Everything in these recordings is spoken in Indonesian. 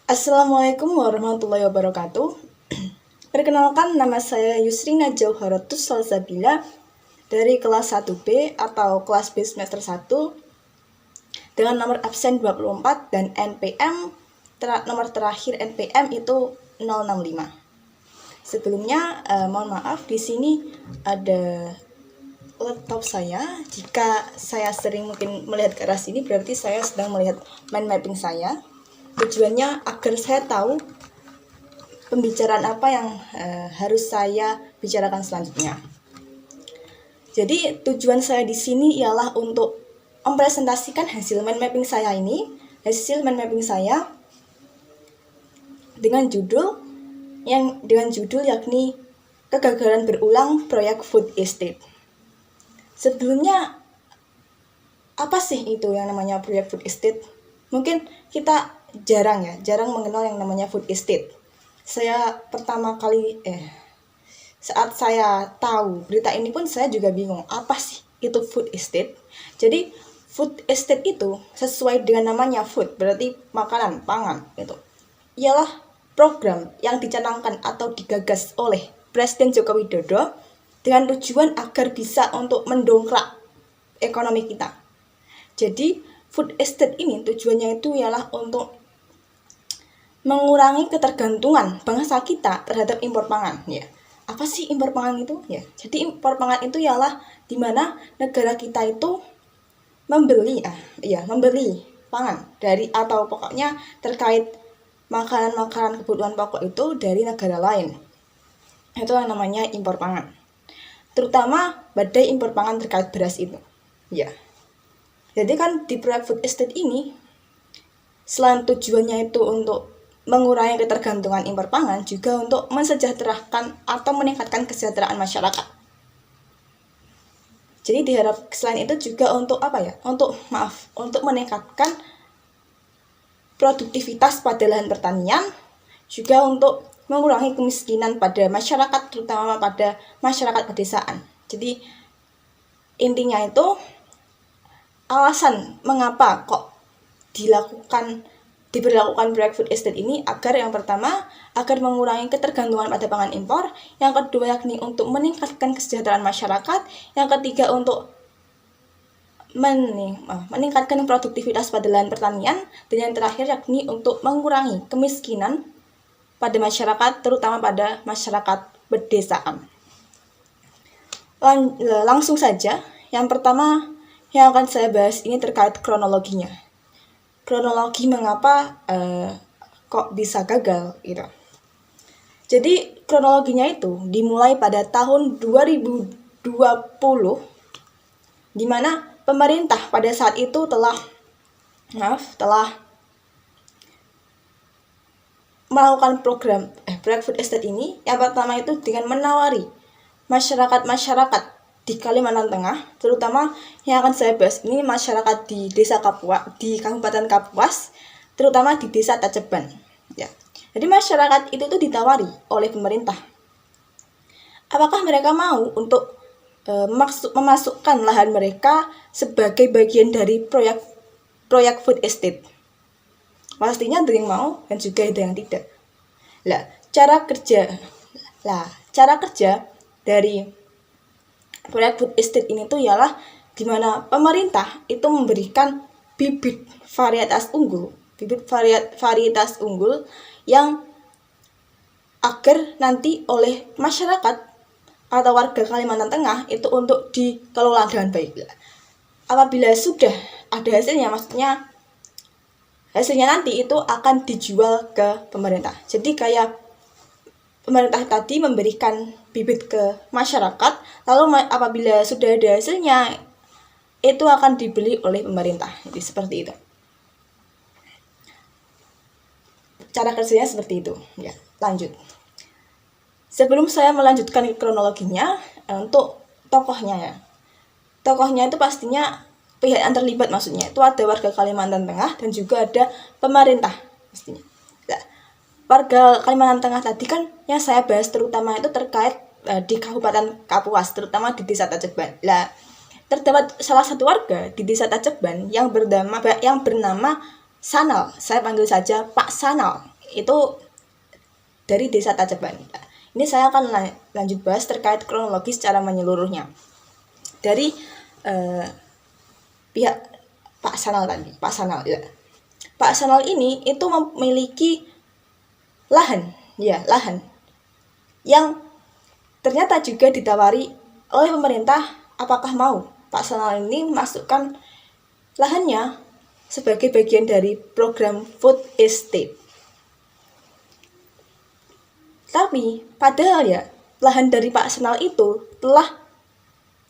Assalamualaikum warahmatullahi wabarakatuh. Perkenalkan, nama saya Yusrina Jauharatus Salsabila dari kelas 1B atau kelas B semester 1 dengan nomor absen 24 dan NPM nomor terakhir NPM itu 065. Sebelumnya mohon maaf, di sini ada laptop saya. Jika saya sering mungkin melihat ke arah sini, berarti saya sedang melihat mind mapping saya. Tujuannya agar saya tahu pembicaraan apa yang harus saya bicarakan selanjutnya. Jadi tujuan saya di sini ialah untuk mempresentasikan hasil mind mapping saya ini, hasil mind mapping saya dengan judul yakni kegagalan berulang proyek food estate. Sebelumnya, apa sih itu yang namanya proyek food estate? Mungkin kita jarang mengenal yang namanya food estate. Saya pertama kali saat saya tahu berita ini pun saya juga bingung, apa sih itu food estate? Jadi food estate itu sesuai dengan namanya food, berarti makanan, pangan gitu. Ialah program yang dicanangkan atau digagas oleh Presiden Joko Widodo dengan tujuan agar bisa untuk mendongkrak ekonomi kita. Jadi food estate ini tujuannya itu ialah untuk mengurangi ketergantungan bangsa kita terhadap impor pangan. Ya, apa sih impor pangan itu? Ya, jadi impor pangan itu ialah di mana negara kita itu membeli pangan dari atau pokoknya terkait makanan-makanan kebutuhan pokok itu dari negara lain. Itu yang namanya impor pangan. Terutama badai impor pangan terkait beras itu. Ya. Jadi kan di proyek food estate ini, selain tujuannya itu untuk mengurangi ketergantungan impor pangan, juga untuk mensejahterakan atau meningkatkan kesejahteraan masyarakat. Jadi diharap selain itu juga untuk untuk meningkatkan produktivitas pada lahan pertanian, juga untuk mengurangi kemiskinan pada masyarakat, terutama pada masyarakat pedesaan. Jadi intinya itu alasan mengapa kok diberlakukan proyek food estate ini agar yang pertama agar mengurangi ketergantungan pada pangan impor, yang kedua yakni untuk meningkatkan kesejahteraan masyarakat, yang ketiga untuk meningkatkan produktivitas pada lahan pertanian, dan yang terakhir yakni untuk mengurangi kemiskinan pada masyarakat, terutama pada masyarakat pedesaan. Langsung saja, yang pertama yang akan saya bahas ini terkait kronologinya. Kronologi mengapa kok bisa gagal gitu. Jadi kronologinya itu dimulai pada tahun 2020, di mana pemerintah pada saat itu telah melakukan proyek food estate ini. Yang pertama itu dengan menawari masyarakat di Kalimantan Tengah, terutama yang akan saya bahas ini masyarakat di Desa Kapuas, di Kabupaten Kapuas, terutama di Desa Taceban. Ya. Jadi masyarakat itu tuh ditawari oleh pemerintah. Apakah mereka mau untuk memasukkan lahan mereka sebagai bagian dari proyek food estate? Pastinya ada yang mau dan juga ada yang tidak. Cara kerja dari proyek food estate ini tuh ialah dimana pemerintah itu memberikan bibit varietas unggul yang agar nanti oleh masyarakat atau warga Kalimantan Tengah itu untuk dikelola dengan baik. Apabila sudah ada hasilnya, maksudnya hasilnya nanti itu akan dijual ke pemerintah. Jadi kayak pemerintah tadi memberikan bibit ke masyarakat, lalu apabila sudah ada hasilnya, itu akan dibeli oleh pemerintah. Jadi seperti itu. Cara kerjanya seperti itu. Ya, lanjut. Sebelum saya melanjutkan kronologinya, untuk tokohnya ya. Tokohnya itu pastinya pihak yang terlibat, maksudnya itu ada warga Kalimantan Tengah dan juga ada pemerintah pastinya. Warga Kalimantan Tengah tadi kan yang saya bahas terutama itu terkait di Kabupaten Kapuas, terutama di Desa Taceban. Terdapat salah satu warga di Desa Taceban yang bernama Sanal. Saya panggil saja Pak Sanal. itu dari Desa Tajeban. Ini saya akan lanjut bahas terkait kronologis secara menyeluruhnya. Dari pihak Pak Sanal tadi, Pak Sanal ya. Pak Sanal ini itu memiliki lahan yang ternyata juga ditawari oleh pemerintah, apakah mau Pak Sanal ini masukkan lahannya sebagai bagian dari program food estate. Tapi padahal ya lahan dari Pak Sanal itu telah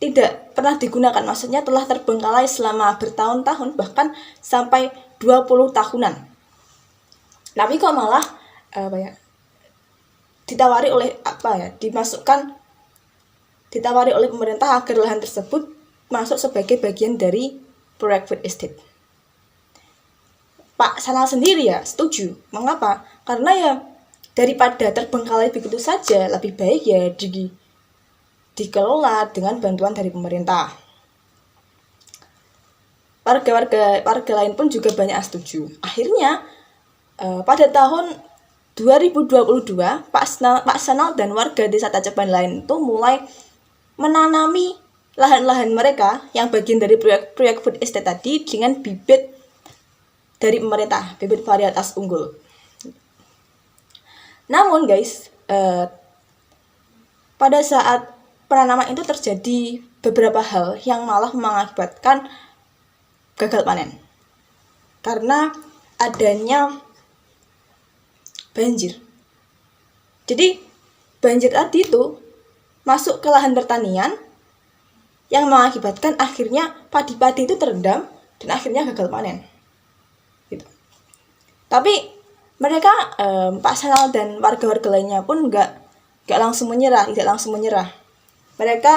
tidak pernah digunakan, maksudnya telah terbengkalai selama bertahun-tahun, bahkan sampai 20 tahunan. Tapi kok malah ditawari oleh pemerintah agar lahan tersebut masuk sebagai bagian dari proyek food estate. Pak Sanal sendiri ya setuju. Mengapa? Karena ya daripada terbengkalai begitu saja, lebih baik ya dikelola dengan bantuan dari pemerintah. Warga lain pun juga banyak setuju. Akhirnya pada tahun 2022 Pak Sanal dan warga Desa Tajeban lain itu mulai menanami lahan-lahan mereka yang bagian dari proyek food estate tadi dengan bibit dari pemerintah, bibit varietas unggul. Namun guys, pada saat penanaman itu terjadi beberapa hal yang malah mengakibatkan gagal panen. Karena adanya banjir. Jadi banjir tadi itu masuk ke lahan pertanian yang mengakibatkan akhirnya padi-padi itu terendam dan akhirnya gagal panen. Gitu. Tapi mereka Pak Sanal dan warga-warga lainnya pun tidak langsung menyerah. Mereka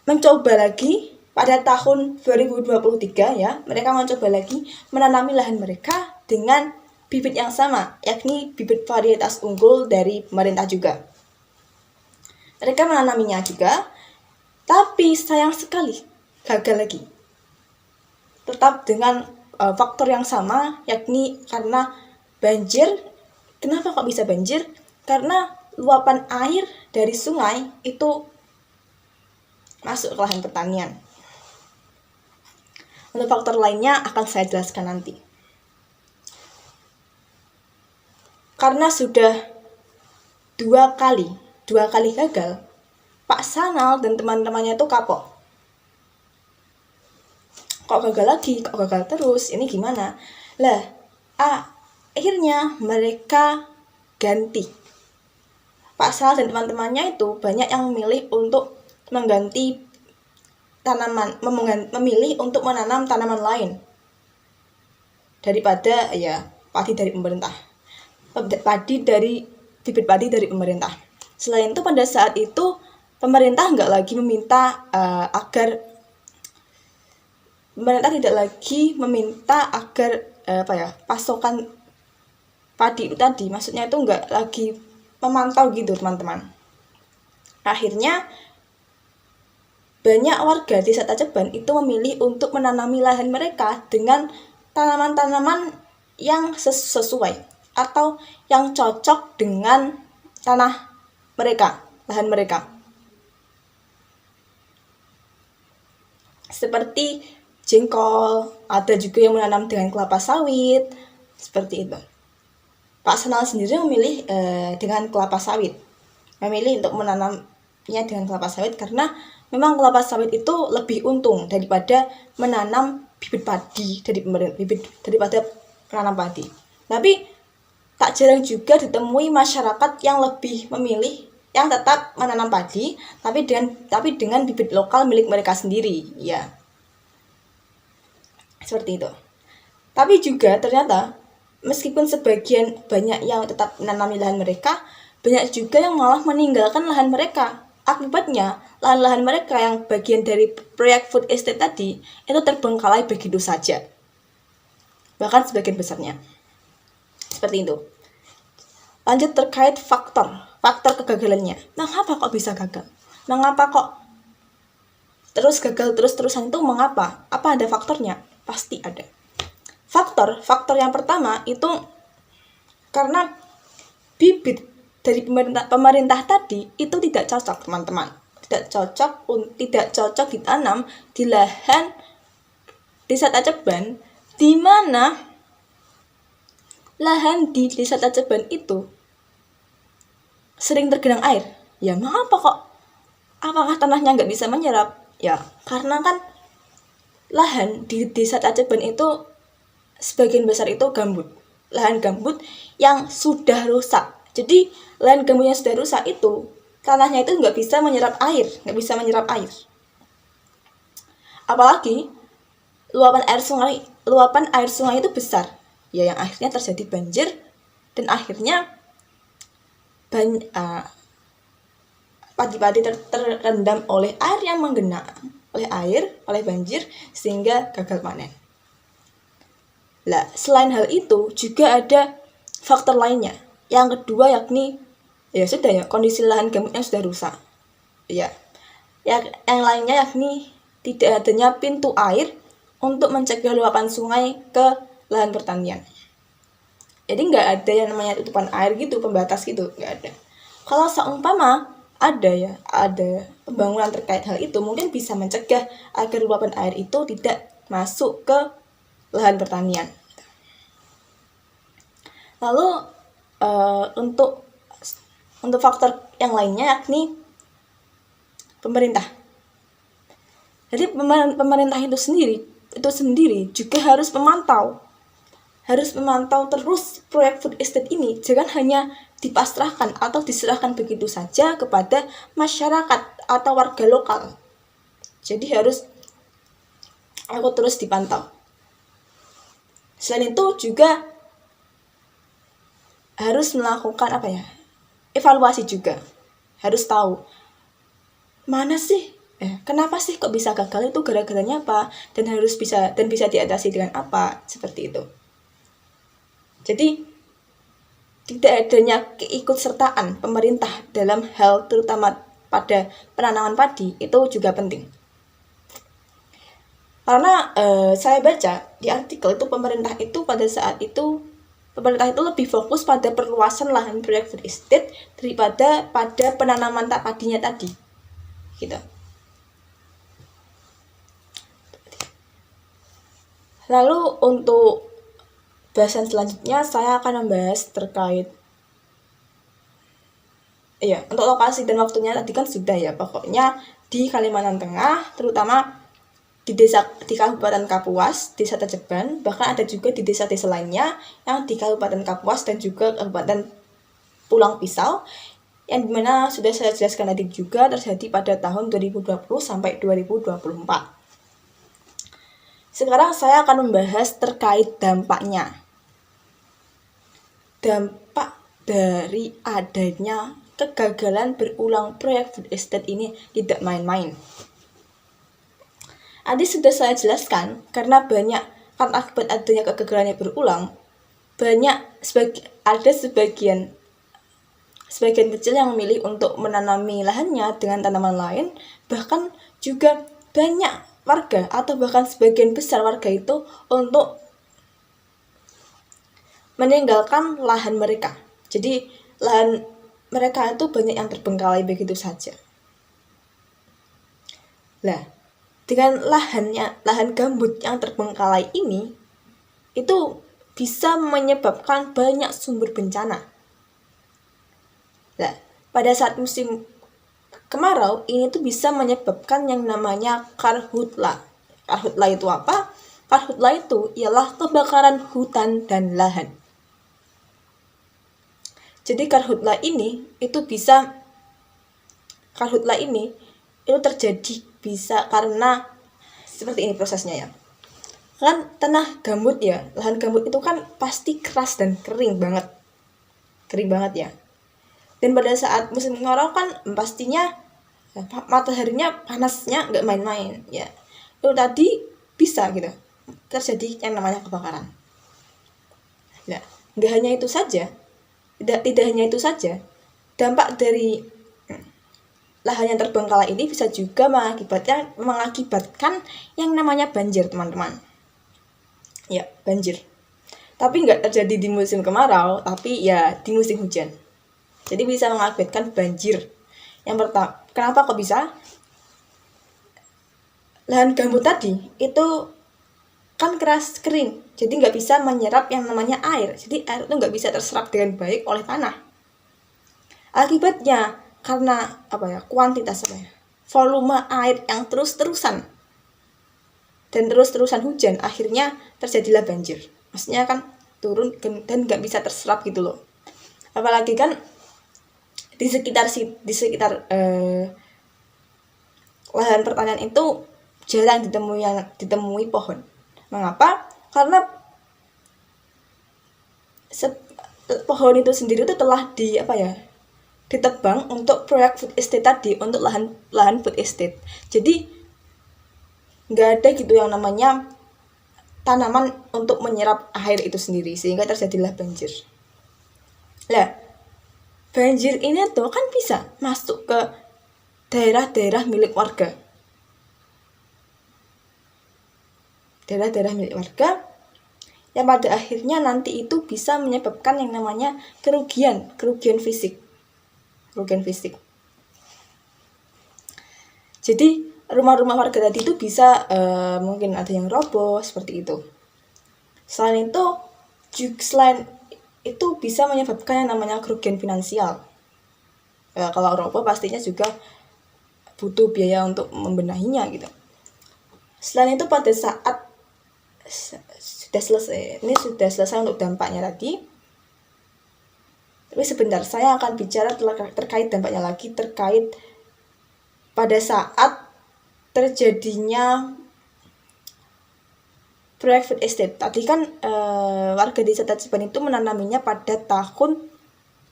mencoba lagi pada tahun 2023 ya, mereka mencoba lagi menanami lahan mereka dengan bibit yang sama, yakni bibit varietas unggul dari pemerintah juga. Mereka menanaminya juga, tapi sayang sekali gagal lagi. Tetap dengan faktor yang sama, yakni karena banjir. Kenapa kok bisa banjir? Karena luapan air dari sungai itu masuk ke lahan pertanian. Untuk faktor lainnya akan saya jelaskan nanti. Karena sudah dua kali gagal, Pak Sanal dan teman-temannya itu kapok. Kok gagal lagi? Kok gagal terus? Ini gimana? Lah, akhirnya mereka ganti. Pak Sanal dan teman-temannya itu banyak yang memilih untuk mengganti tanaman, memilih untuk menanam tanaman lain daripada ya padi dari pemerintah, bibit padi dari pemerintah. Selain itu pada saat itu pemerintah tidak lagi meminta agar pasokan padi itu tadi, maksudnya itu nggak lagi memantau gitu teman-teman. Akhirnya banyak warga Desa Tajeban itu memilih untuk menanami lahan mereka dengan tanaman-tanaman yang sesuai atau yang cocok dengan tanah mereka, lahan mereka. Seperti jengkol, ada juga yang menanam dengan kelapa sawit, seperti itu. Pak Sanal sendiri memilih dengan kelapa sawit, memilih untuk menanamnya dengan kelapa sawit karena memang kelapa sawit itu lebih untung daripada menanam bibit padi daripada menanam padi. Tapi tak jarang juga ditemui masyarakat yang lebih memilih yang tetap menanam padi, tapi dengan bibit lokal milik mereka sendiri, ya. Seperti itu. Tapi juga ternyata meskipun sebagian banyak yang tetap menanami lahan mereka, banyak juga yang malah meninggalkan lahan mereka. Akibatnya, lahan-lahan mereka yang bagian dari proyek food estate tadi, itu terbengkalai begitu saja. Bahkan sebagian besarnya. Seperti itu. Lanjut terkait faktor kegagalannya. Mengapa kok bisa gagal? Mengapa kok terus gagal terus-terusan itu mengapa? Apa ada faktornya? Pasti ada. Faktor yang pertama itu Karena bibit dari pemerintah tadi itu tidak cocok, teman-teman. Tidak cocok ditanam di lahan Desa Taceban, di mana lahan di Desa Taceban itu sering tergenang air. Ya mengapa kok? Apakah tanahnya nggak bisa menyerap? Ya karena kan lahan di Desa Taceban itu sebagian besar itu gambut. Lahan gambut yang sudah rusak. Jadi lahan gambut yang sudah rusak itu tanahnya itu nggak bisa menyerap air. Apalagi luapan air sungai itu besar. Ya yang akhirnya terjadi banjir dan akhirnya padi-padi terendam oleh air yang menggenang, oleh banjir sehingga gagal panen. Nah, selain hal itu juga ada faktor lainnya. Yang kedua yakni kondisi lahan gambut yang sudah rusak. Ya. Yang lainnya yakni tidak adanya pintu air untuk mencegah luapan sungai ke lahan pertanian. Jadi nggak ada yang namanya tutupan air gitu, pembatas gitu, nggak ada. Kalau seumpama ada pembangunan terkait hal itu, mungkin bisa mencegah agar luapan air itu tidak masuk ke lahan pertanian. Lalu untuk faktor yang lainnya yakni pemerintah. Jadi pemerintah itu sendiri juga harus memantau terus proyek food estate ini, jangan hanya dipasrahkan atau diserahkan begitu saja kepada masyarakat atau warga lokal. Jadi harus terus dipantau. Selain itu juga harus melakukan evaluasi juga. Harus tahu mana sih kenapa sih kok bisa gagal, itu gara-garanya apa, dan bisa diatasi dengan apa, seperti itu. Jadi tidak adanya keikutsertaan pemerintah dalam hal terutama pada penanaman padi itu juga penting. Karena saya baca di artikel itu pemerintah itu lebih fokus pada perluasan lahan proyek food estate daripada pada penanaman padinya tadi. Gitu. Lalu untuk bahasan selanjutnya saya akan membahas terkait untuk lokasi dan waktunya tadi kan sudah ya, pokoknya di Kalimantan Tengah, terutama di Kabupaten Kapuas, Desa Taceban, bahkan ada juga di desa-desa lainnya yang di Kabupaten Kapuas dan juga Kabupaten Pulang Pisau, yang dimana sudah saya jelaskan tadi juga terjadi pada tahun 2020 sampai 2024. Sekarang saya akan membahas terkait dampaknya. Dampak dari adanya kegagalan berulang proyek food estate ini tidak main-main. Tadi sudah saya jelaskan, karena akibat adanya kegagalannya berulang, ada sebagian kecil yang memilih untuk menanami lahannya dengan tanaman lain, bahkan juga banyak warga atau bahkan sebagian besar warga itu untuk meninggalkan lahan mereka. Jadi lahan mereka itu banyak yang terbengkalai begitu saja. Nah, dengan lahan gambut yang terbengkalai ini itu bisa menyebabkan banyak sumber bencana. Nah, pada saat musim kemarau ini tuh bisa menyebabkan yang namanya karhutla. Karhutla itu apa? Karhutla itu ialah kebakaran hutan dan lahan. Jadi karhutla ini terjadi bisa karena seperti ini prosesnya ya. Kan tanah gambut ya, lahan gambut itu kan pasti keras dan kering banget ya. Dan pada saat musim kemarau kan pastinya mataharinya panasnya nggak main-main ya. Itu tadi bisa gitu terjadi yang namanya kebakaran. Nah, tidak hanya itu saja, dampak dari lahan yang terbengkalai ini bisa juga mengakibatkan yang namanya banjir, teman-teman. Ya, banjir. Tapi nggak terjadi di musim kemarau, tapi ya di musim hujan. Jadi bisa mengakibatkan banjir. Yang pertama, kenapa kok bisa? Lahan gambut tadi itu kan keras kering, jadi nggak bisa menyerap yang namanya air. Jadi air itu nggak bisa terserap dengan baik oleh tanah. Akibatnya karena kuantitas volume air yang terus-terusan dan terus-terusan hujan, akhirnya terjadilah banjir. Maksudnya kan turun dan nggak bisa terserap gitu loh. Apalagi kan di sekitar lahan pertanian itu jarang ditemui pohon. Mengapa? Karena pohon itu sendiri itu telah ditebang untuk proyek food estate tadi, untuk lahan food estate. Jadi nggak ada gitu yang namanya tanaman untuk menyerap air itu sendiri, sehingga terjadilah banjir. Lah, banjir ini tuh kan bisa masuk ke daerah-daerah milik warga. Daerah-daerah milik warga yang pada akhirnya nanti itu bisa menyebabkan yang namanya kerugian fisik. Jadi rumah-rumah warga tadi itu bisa mungkin ada yang roboh seperti itu. Selain itu bisa menyebabkan yang namanya kerugian finansial. Kalau roboh pastinya juga butuh biaya untuk membenahinya gitu. Selain itu pada saat sudah selesai untuk dampaknya tadi. Tapi sebentar, saya akan bicara terkait dampaknya lagi, terkait pada saat terjadinya proyek food estate. Tadi kan warga desa Tajiban itu menanaminya pada tahun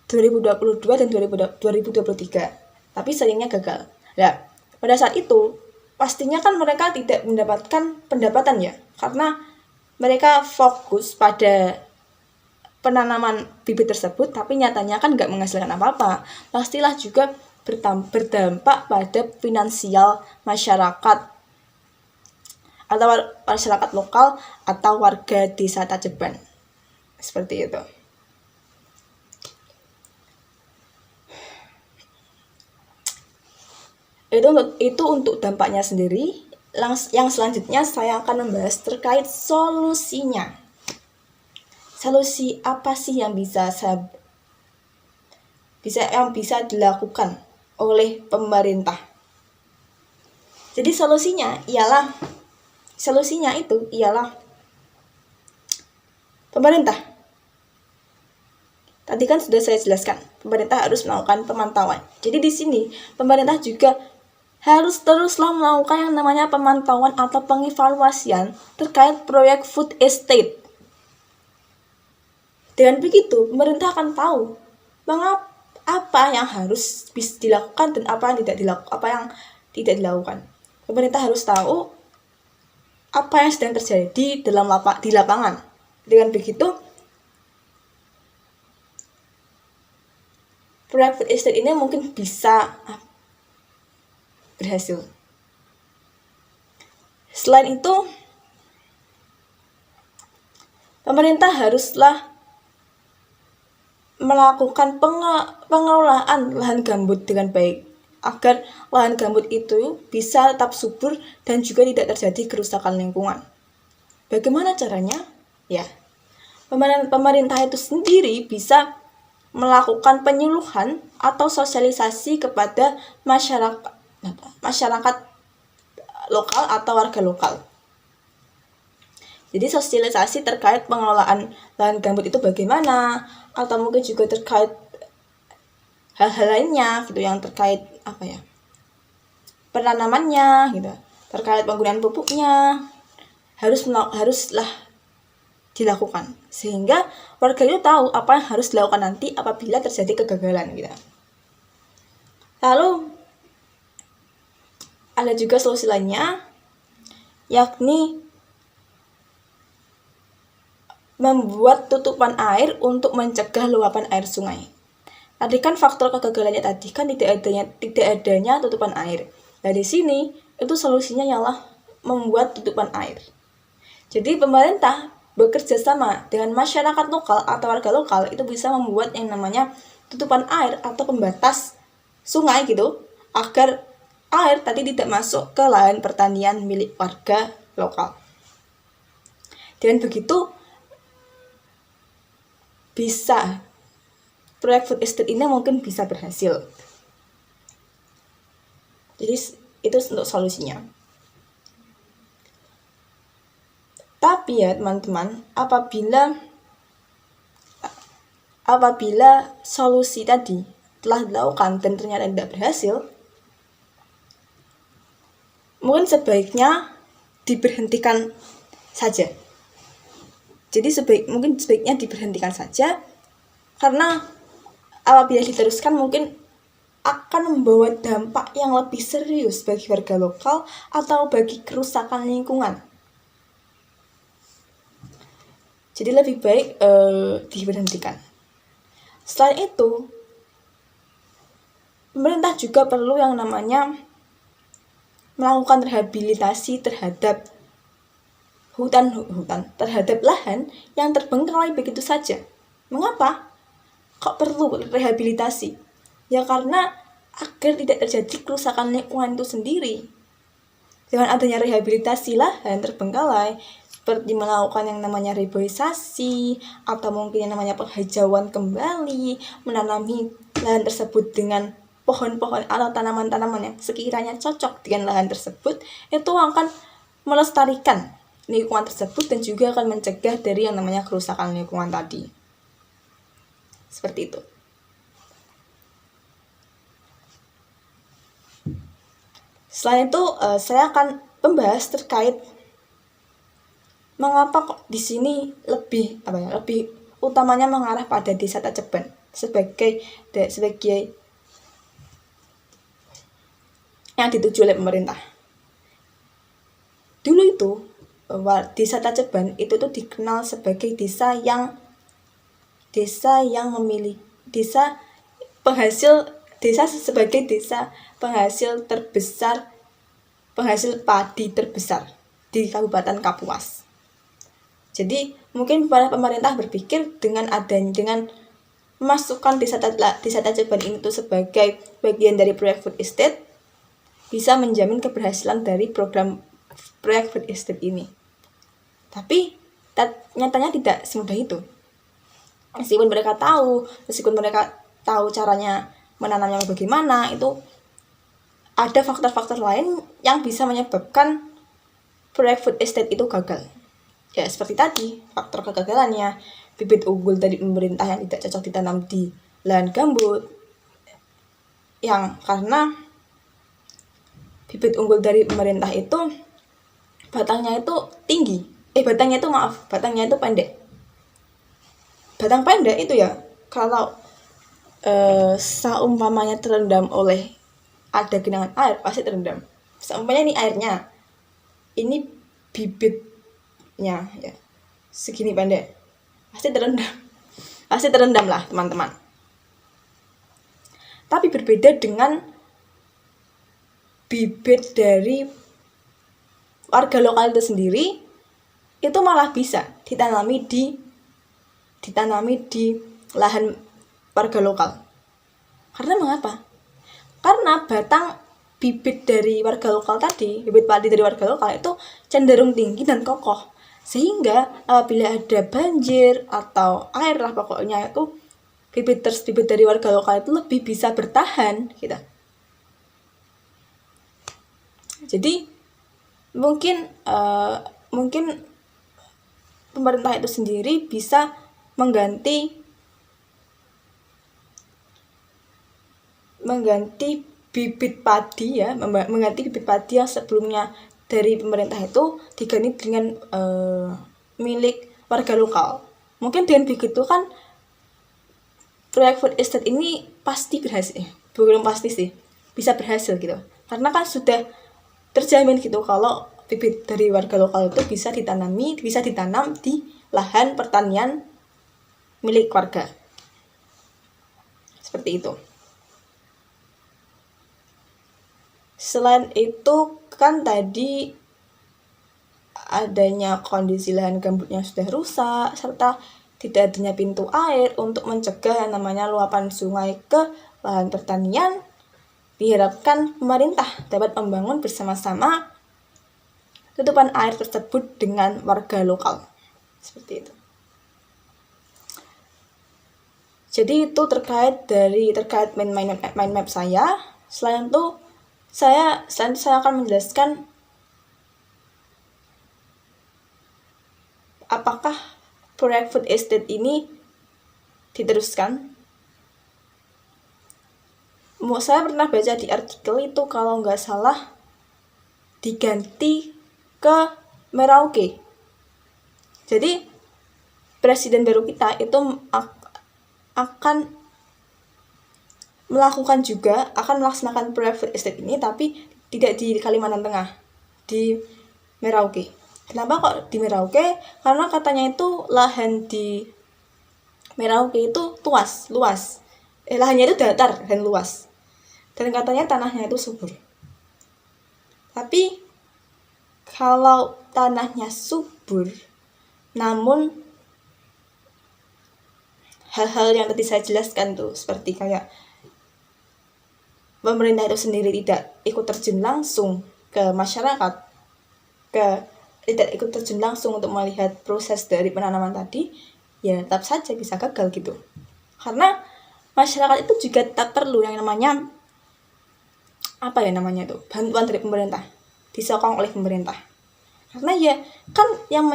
2022 dan 2023. Tapi seringnya gagal. Nah, pada saat itu pastinya kan mereka tidak mendapatkan pendapatan ya, karena mereka fokus pada penanaman bibit tersebut, tapi nyatanya kan nggak menghasilkan apa-apa. Pastilah juga berdampak pada finansial masyarakat atau masyarakat lokal atau warga desa Tajeban. Seperti itu. Itu untuk dampaknya sendiri. Yang selanjutnya saya akan membahas terkait solusinya. Solusi apa sih yang bisa dilakukan oleh pemerintah? Jadi solusinya itu ialah pemerintah. Tadi kan sudah saya jelaskan, pemerintah harus melakukan pemantauan. Jadi di sini pemerintah juga harus teruslah melakukan yang namanya pemantauan atau pengevaluasian terkait proyek food estate. Dengan begitu, pemerintah akan tahu apa yang harus bisa dilakukan dan apa yang tidak dilakukan. Pemerintah harus tahu apa yang sedang terjadi di lapangan. Dengan begitu, proyek food estate ini mungkin bisa berhasil. Selain itu, pemerintah haruslah melakukan pengelolaan lahan gambut dengan baik, agar lahan gambut itu bisa tetap subur dan juga tidak terjadi kerusakan lingkungan. Bagaimana caranya? Ya, pemerintah itu sendiri bisa melakukan penyuluhan atau sosialisasi kepada masyarakat lokal atau warga lokal. Jadi sosialisasi terkait pengelolaan lahan gambut itu bagaimana, atau mungkin juga terkait hal-hal lainnya gitu, yang terkait penanamannya gitu, terkait penggunaan pupuknya haruslah dilakukan, sehingga warga itu tahu apa yang harus dilakukan nanti apabila terjadi kegagalan gitu. Lalu ada juga solusi lainnya, yakni membuat tutupan air untuk mencegah luapan air sungai. Tadi kan faktor kegagalannya tadi kan tidak adanya tutupan air. Nah di sini itu solusinya ialah membuat tutupan air. Jadi pemerintah bekerja sama dengan masyarakat lokal atau warga lokal itu bisa membuat yang namanya tutupan air atau pembatas sungai gitu, agar air tadi tidak masuk ke lahan pertanian milik warga lokal. Dengan begitu bisa proyek food estate ini mungkin bisa berhasil. Jadi itu untuk solusinya. Tapi ya teman-teman, apabila solusi tadi telah dilakukan dan ternyata tidak berhasil, mungkin sebaiknya diberhentikan saja. Jadi mungkin sebaiknya diberhentikan saja, karena apabila diteruskan mungkin akan membawa dampak yang lebih serius bagi warga lokal atau bagi kerusakan lingkungan. Jadi lebih baik diberhentikan. Selain itu, pemerintah juga perlu yang namanya melakukan rehabilitasi terhadap hutan, terhadap lahan yang terbengkalai begitu saja. Mengapa? Kok perlu rehabilitasi? Ya karena agar tidak terjadi kerusakan lingkungan itu sendiri. Dengan adanya rehabilitasi lahan terbengkalai, seperti melakukan yang namanya reboisasi, atau mungkin yang namanya penghijauan kembali, menanami lahan tersebut dengan pohon-pohon atau tanaman-tanaman yang sekiranya cocok dengan lahan tersebut, itu akan melestarikan lingkungan tersebut dan juga akan mencegah dari yang namanya kerusakan lingkungan tadi. Seperti itu. Selain itu, saya akan membahas terkait mengapa kok di sini lebih utamanya mengarah pada desa Tajeban sebagai yang dituju oleh pemerintah. Dulu itu desa Tajeban itu tuh dikenal sebagai desa yang sebagai desa penghasil padi terbesar di Kabupaten Kapuas. Jadi mungkin para pemerintah berpikir dengan memasukkan desa Tajeban ini tuh sebagai bagian dari proyek food estate bisa menjamin keberhasilan dari program proyek food estate ini. Tapi nyatanya tidak semudah itu. Meskipun mereka tahu caranya menanamnya bagaimana, itu ada faktor-faktor lain yang bisa menyebabkan proyek food estate itu gagal. Ya seperti tadi, faktor kegagalannya, bibit unggul dari pemerintah yang tidak cocok ditanam di lahan gambut, yang karena bibit unggul dari pemerintah itu batangnya itu pendek. Batang pendek itu ya, kalau seumpamanya terendam oleh ada genangan air, pasti terendam. Seumpamanya ini airnya, ini bibitnya ya segini pendek, pasti terendam lah teman-teman. Tapi berbeda dengan bibit dari warga lokal itu sendiri, itu malah bisa ditanami di lahan warga lokal. Karena mengapa? Karena batang bibit dari warga lokal tadi, bibit padi dari warga lokal itu cenderung tinggi dan kokoh. Sehingga apabila ada banjir atau air lah pokoknya itu, bibit dari warga lokal itu lebih bisa bertahan gitu. Jadi mungkin pemerintah itu sendiri bisa mengganti bibit padi ya, mengganti bibit padi yang sebelumnya dari pemerintah itu diganti dengan milik warga lokal. Mungkin dengan begitu kan proyek food estate ini pasti berhasil. Belum pasti sih, bisa berhasil gitu. Karena kan sudah terjamin gitu kalau bibit dari warga lokal itu bisa ditanam di lahan pertanian milik warga. Seperti itu. Selain itu kan tadi adanya kondisi lahan gambut yang sudah rusak, serta tidak adanya pintu air untuk mencegah yang namanya luapan sungai ke lahan pertanian, diharapkan pemerintah dapat membangun bersama-sama tutupan air tersebut dengan warga lokal. Seperti itu. Jadi itu terkait mind map saya. Selain itu saya akan menjelaskan apakah proyek food estate ini diteruskan. Saya pernah baca di artikel itu kalau nggak salah diganti ke Merauke. Jadi presiden baru kita itu akan melaksanakan proyek food estate ini, tapi tidak di Kalimantan Tengah, di Merauke. Kenapa kok di Merauke? Karena katanya itu lahan di Merauke itu luas. Lahannya itu datar dan luas. Dan katanya tanahnya itu subur. Tapi kalau tanahnya subur, namun hal-hal yang tadi saya jelaskan tuh, seperti kayak pemerintah itu sendiri tidak ikut terjun langsung ke masyarakat, tidak ikut terjun langsung untuk melihat proses dari penanaman tadi, ya tetap saja bisa gagal gitu. Karena masyarakat itu juga tak perlu yang namanya bantuan dari pemerintah, disokong oleh pemerintah. Karena ya kan yang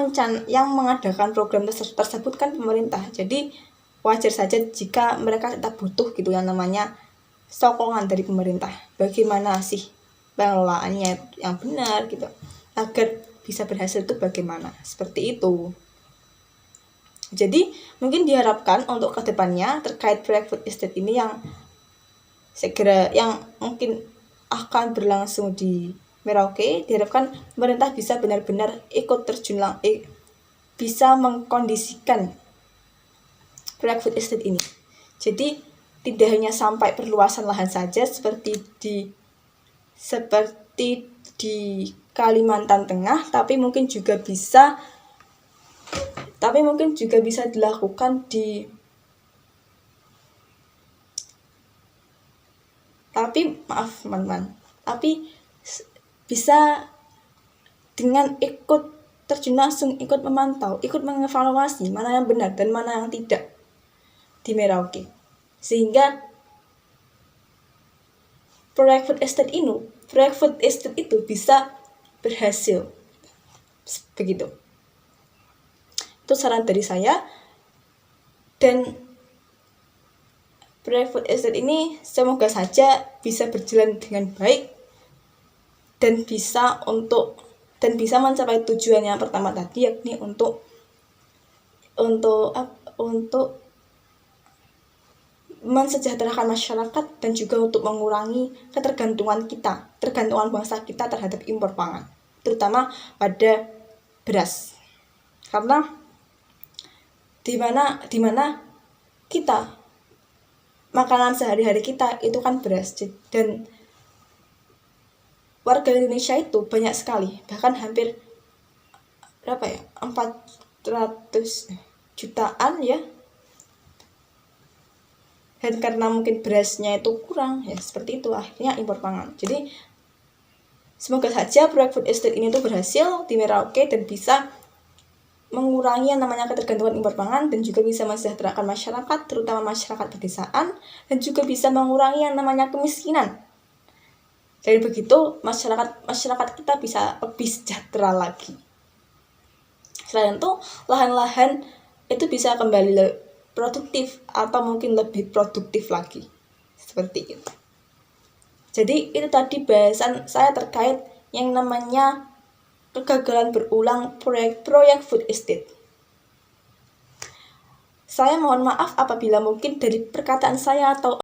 mengadakan program tersebut kan pemerintah. Jadi wajar saja jika mereka tetap butuh gitu yang namanya sokongan dari pemerintah. Bagaimana sih pengelolaannya yang benar gitu, agar bisa berhasil itu bagaimana, seperti itu. Jadi mungkin diharapkan untuk kedepannya terkait proyek food estate ini yang mungkin akan berlangsung di Merauke, diharapkan pemerintah bisa benar-benar ikut terjun bisa mengkondisikan proyek food estate ini. Jadi tidak hanya sampai perluasan lahan saja seperti di Kalimantan Tengah, tapi mungkin juga bisa dilakukan bisa dengan ikut terjun langsung, ikut memantau, ikut mengevaluasi mana yang benar dan mana yang tidak di Merauke, sehingga proyek food estate itu bisa berhasil. Begitu. Itu saran dari saya. Dan proyek food estate ini semoga saja bisa berjalan dengan baik dan bisa mencapai tujuan yang pertama tadi, yakni untuk mensejahterakan masyarakat dan juga untuk mengurangi ketergantungan bangsa kita terhadap impor pangan, terutama pada beras. Karena di mana kita makanan sehari-hari kita itu kan beras, dan warga Indonesia itu banyak sekali, bahkan hampir 400 jutaan ya. Dan karena mungkin berasnya itu kurang, ya seperti itu akhirnya impor pangan. Jadi semoga saja proyek food estate ini tuh berhasil di Merauke dan bisa mengurangi yang namanya ketergantungan impor pangan, dan juga bisa mensejahterakan masyarakat, terutama masyarakat pedesaan, dan juga bisa mengurangi yang namanya kemiskinan. Dari begitu masyarakat kita bisa lebih sejahtera lagi. Selain itu, lahan-lahan itu bisa kembali produktif atau mungkin lebih produktif lagi. Seperti itu. Jadi itu tadi bahasan saya terkait yang namanya kegagalan berulang proyek food estate. Saya mohon maaf apabila mungkin dari perkataan saya atau